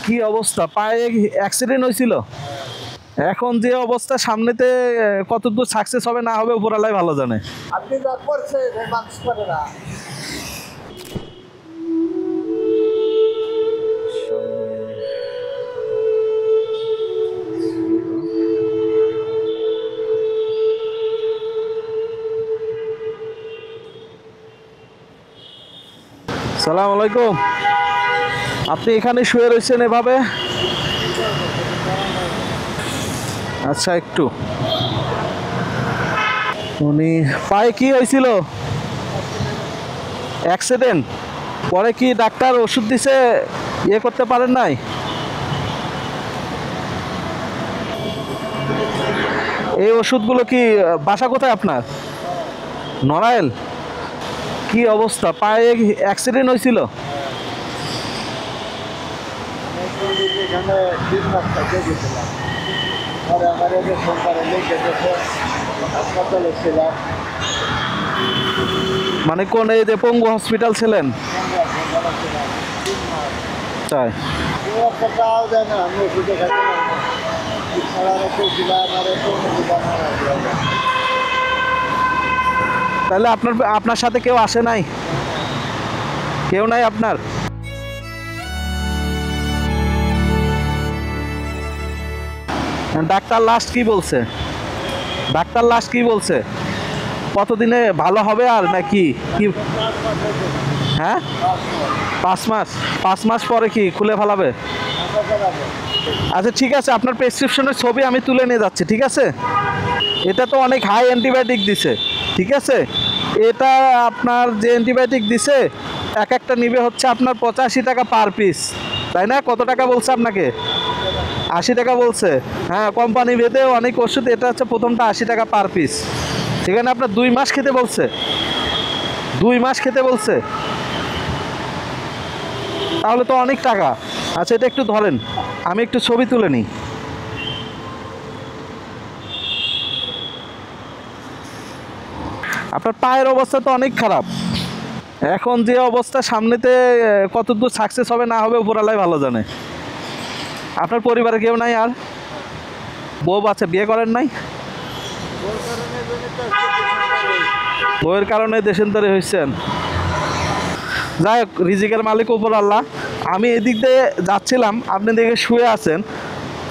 কি অবস্থা? পায়ে অ্যাক্সিডেন্ট হয়েছিল? এখন যে অবস্থা, সামনেতে কতদূর সাকসেস হবে না হবে উপরালাই ভালো জানে। আপনি যা করছেন মানুষ করে না। সালাম আলাইকুম। আপনি এখানে শুয়ে রয়েছেন এভাবে? আচ্ছা, একটু উনি পায়ে কি হয়েছিল? অ্যাক্সিডেন্ট? পরে কি ডাক্তার ওষুধ দিছে, ইয়ে করতে পারেন নাই? এই ওষুধগুলো কি, বাসা কোথায় আপনার? নড়াইল? কি অবস্থা? পায়ে অ্যাক্সিডেন্ট হয়েছিল? এখানে 3 মাস থেকে গেছিলাম, পরে আমার এদের সরকারে লিখে দিয়েছে, হাসপাতালে ছিলাম। মানে কোন, এই যে পঙ্গু হসপিটাল ছিলেন? তাই? একটা টাও দেয় না, আমি ওষুধে খাইতে পারি না। ছাড়া রেখেছিলাম আমার তাহলে আপনার সাথে কেউ আসে নাই? কেউ নাই আপনার? ডাক্তার লাস্ট কি বলছে? ডাক্তার লাস্ট কি বলছে? কতদিনে ভালো হবে আর নাকি কি? হ্যাঁ, 5 মাস। 5 মাস পরে কি খুলে ফেলাবে? আচ্ছা ঠিক আছে, আপনার প্রেসক্রিপশনের ছবি আমি তুলে নিয়ে যাচ্ছি, ঠিক আছে? এটা তো অনেক হাই অ্যান্টিবায়োটিক দিছে, ঠিক আছে? এটা আপনার যে অ্যান্টিবায়োটিক দিছে, একটা নিবে হচ্ছে আপনার 85 টাকা পার পিস, তাই না? কত টাকা বলছে আপনাকে? 80 টাকা বলছে। হ্যাঁ, কোম্পানি ভেদে অনেক ওষুধ, এটা হচ্ছে প্রথমটা 80 টাকা পার পিস। সেখানে আপনার 2 মাস খেতে বলছে। 2 মাস খেতে বলছে, তাহলে তো অনেক টাকা। আচ্ছা, এটা একটু ধরেন, আমি একটু ছবি তুলে নিই। আপনার পায়ের অবস্থা তো অনেক খারাপ। এখন যে অবস্থা, সামনেতে কতদূর সাকসেস হবে না হবে উপরালাই ভালো জানে। আপনার পরিবারে কেউ নাই আর? বউ আছে, বিয়ে করেন নাই? বউয়ের কারণে দেশান্তরে হয়েছেন। যাই হোক, রিজিকের মালিক উপর আল্লাহ। আমি এদিক দিয়ে যাচ্ছিলাম, আপনি দেখে শুয়ে আছেন,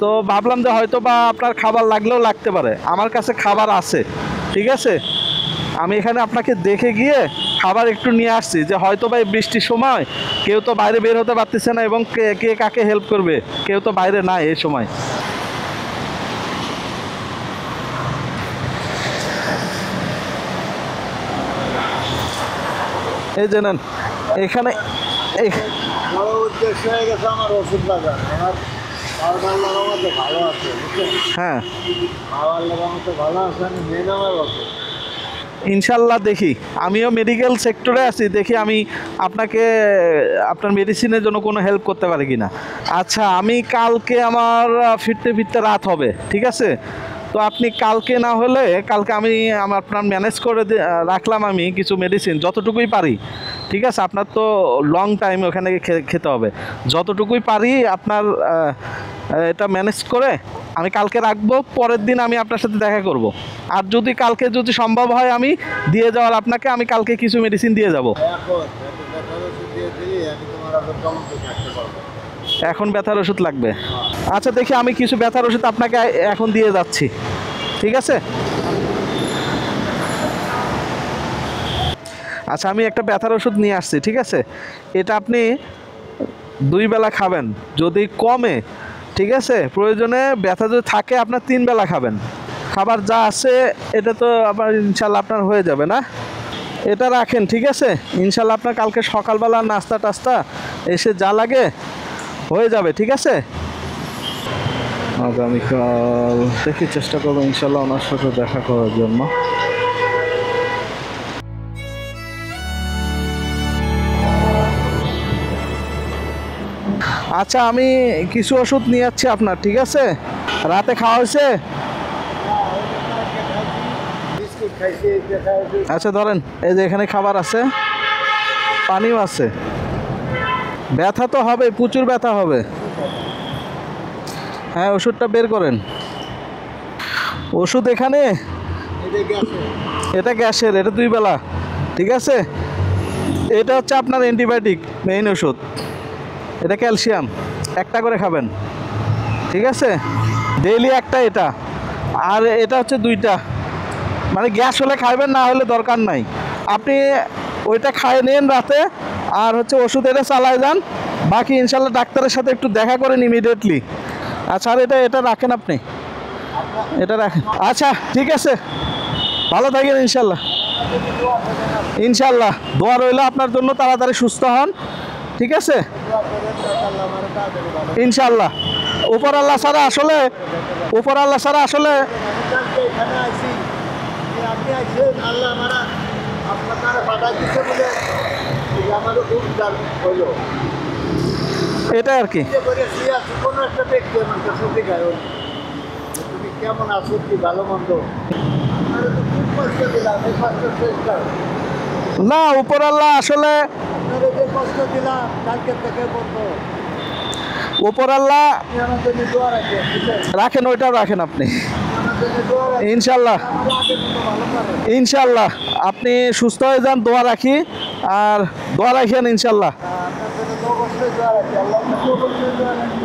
তো ভাবলাম যে হয়তো বা আপনার খাবার লাগলেও লাগতে পারে। আমার কাছে খাবার আছে, ঠিক আছে? আমি এখানে আপনাকে দেখে গিয়ে খাবার একটু নিয়ে আসছি, যে হয়তো বা এই বৃষ্টির সময় কেউ তো বাইরে বের হতে পারতেছে না, এবং কে কাকে হেল্প করবে, কেউ তো বাইরে নাই এই সময়। এই যে নেন, এখানে বড় উদ্দেশ্য হয়ে গেছে আমার ওষুধ বাজার। আমার খাওয়ার লাগার মতো ভালো আছে, বুঝছেন? হ্যাঁ, খাওয়ার লাগার মতো ভালো আছে, আমি মেন আমার ওষুধ। ইনশাল্লাহ দেখি, আমিও মেডিকেল সেক্টরে আছি, দেখি আমি আপনাকে আপনার মেডিসিনের জন্য কোনো হেল্প করতে পারি কি না। আচ্ছা, আমি কালকে আমার ফিরতে ফিরতে রাত হবে, ঠিক আছে? তো আপনি কালকে না হলে, কালকে আমি আপনার ম্যানেজ করে রাখলাম আমি কিছু মেডিসিন, যতটুকুই পারি, ঠিক আছে? আপনার তো লং টাইম ওখানে খেতে হবে, যতটুকুই পারি আপনার এটা ম্যানেজ করে আমি কালকে রাখবো। পরের দিন আমি আপনার সাথে দেখা করব। আর যদি কালকে যদি সম্ভব হয় আমি দিয়ে যাওয়ার আপনাকে, আমি কালকে কিছু মেডিসিন দিয়ে যাব। এখন ব্যথার ওষুধ লাগবে? আচ্ছা দেখি, আমি কিছু ব্যথার ওষুধ আপনাকে এখন দিয়ে যাচ্ছি, ঠিক আছে? আচ্ছা, আমি একটা ব্যথার ওষুধ নিয়ে আসছি, ঠিক আছে? এটা আপনি 2 বেলা খাবেন, যদি কমে, ঠিক আছে? প্রয়োজনে ব্যথা যদি থাকে আপনার 3 বেলা খাবেন। খাবার যা আছে এটা তো আবার ইনশাল্লাহ আপনার হয়ে যাবে না? এটা রাখেন, ঠিক আছে? ইনশাল্লাহ আপনার কালকে সকালবেলা নাস্তা টাস্তা এসে যা লাগে হয়ে যাবে, ঠিক আছে? আগামীকাল দেখি, চেষ্টা করবো ইনশাল্লাহ ওনার সাথে দেখা করার জন্য। আচ্ছা, আমি কিছু ওষুধ নিয়ে যাচ্ছি আপনার, ঠিক আছে? রাতে খাওয়া হয়েছে? আচ্ছা ধরেন, এই যে এখানে খাবার আছে, পানিও আছে, ব্যথা তো হবে, প্রচুর ব্যথা হবে। হ্যাঁ, ওষুধটা বের করেন। ওষুধ এখানে, এটা গেছে এটা গ্যাসের, এটা 2 বেলা, ঠিক আছে। এটা হচ্ছে আপনার অ্যান্টিবায়োটিক মেইন ওষুধ, এটা ক্যালসিয়াম, একটা করে খাবেন, ঠিক আছে। ডেইলি একটা এটা, আর এটা হচ্ছে 2টা। মানে গ্যাস হলে খাইবেন, না হলে দরকার নাই। আপনি ওইটা খাইয়ে নিন রাতে, আর হচ্ছে ওষুধ এটা চালায় যান। বাকি ইনশাল্লাহ ডাক্তারের সাথে একটু দেখা করেন ইমিডিয়েটলি। আচ্ছা, আর এটা রাখেন আপনি, এটা রাখেন। আচ্ছা, ঠিক আছে, ভালো থাকেন ইনশাল্লাহ। ইনশাল্লাহ দোয়া রইল আপনার জন্য, তাড়াতাড়ি সুস্থ হন, ঠিক আছে ইনশাল্লাহ। উপর আল্লাহ ছাড়া আসলে, উপর আল্লাহ ছাড়া আসলে এখানে আইছি যে আপনি আইছেন, আল্লাহ আমার আপনার পাঠাই দিচ্ছে বলে আমার খুব দাম হইল। এটা আর কি। কোনো একটা ব্যক্তি আমার কাছে দেখায় তুমি কেমন আছো, কি ভালো মন্দ, আপনারা তো খুব কষ্ট দিলাম, এই কষ্ট শেষ কর। না, উপর আল্লাহ আসলে, আপনারা যে কষ্ট দিলাম কালকে থেকে বলবো উপর আল্লাহ আপনি আমার জন্য দোয়া রাখেন, বুঝলেন? রাখেন, ওইটাও রাখেন আপনি আমার জন্য দোয়া রাখেন, ইনশাল্লাহ। আমার আগের মতো ভালো করেন। ইনশাল্লাহ আপনি সুস্থ হয়ে যান, দোয়া রাখি, আর দোয়া রাখেন ইনশাল্লাহ। আপনার জন্য অবশ্যই দোয়া রাখি, আল্লাহ অবশ্যই দোয়া রাখি।